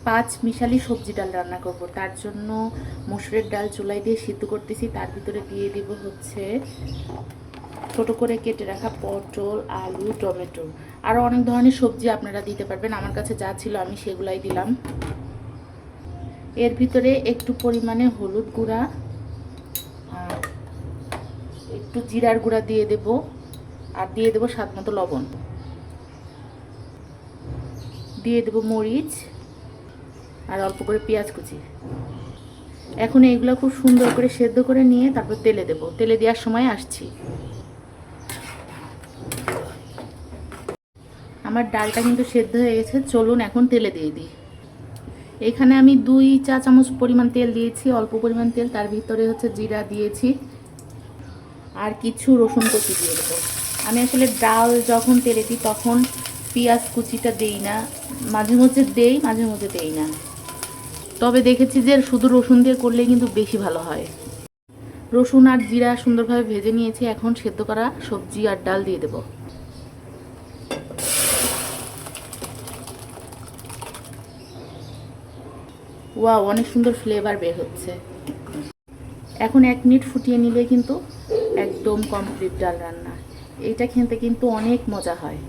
পাঁচ মিশালি সবজি ডাল রান্না করব। তার জন্য মসুরের ডাল চুলায় দিয়ে সিদ্ধ করতেছি। তার ভিতরে দিয়ে দিব হচ্ছে ছোট করে কেটে রাখা পটল, আলু, টমেটো, আরও অনেক ধরনের সবজি আপনারা দিতে পারবেন। আমার কাছে যা ছিল আমি সেগুলাই দিলাম। এর ভিতরে একটু পরিমাণে হলুদ গুঁড়া, একটু জিরার গুঁড়া দিয়ে দেব, আর দিয়ে দেব স্বাদ মতো লবণ, দিয়ে দেব মরিচ, আর অল্প করে পেঁয়াজ কুচি। এখন এইগুলো খুব সুন্দর করে সেদ্ধ করে নিয়ে তারপর তেলে দেব। তেলে দেওয়ার সময় আসছি। আমার ডালটা কিন্তু সেদ্ধ হয়ে গেছে, চলুন এখন তেলে দিয়ে দিই। এখানে আমি 2 চা চামচ পরিমাণ তেল দিয়েছি, অল্প পরিমাণ তেল। তার ভিতরে হচ্ছে জিরা দিয়েছি আর কিছু রসুন কুচি দিয়ে দেবো। আমি আসলে ডাল যখন তেলে দিই তখন পেঁয়াজ কুচিটা দেই না, মাঝে মধ্যে দেই, মাঝে মধ্যে দেই না। তবে দেখেছি যে শুধু রসুন দিয়ে করলে কিন্তু বেশি ভালো হয়। রসুন আর জিরা সুন্দরভাবে ভেজে নিয়েছি। এখন সেদ্ধ করা সবজি আর ডাল দিয়ে দেব। ওয়াও, অনেক সুন্দর ফ্লেভার বের হচ্ছে। এখন 1 মিনিট ফুটিয়ে নিলে কিন্তু একদম কমপ্লিট ডাল রান্না। এটা খেতে কিন্তু অনেক মজা হয়।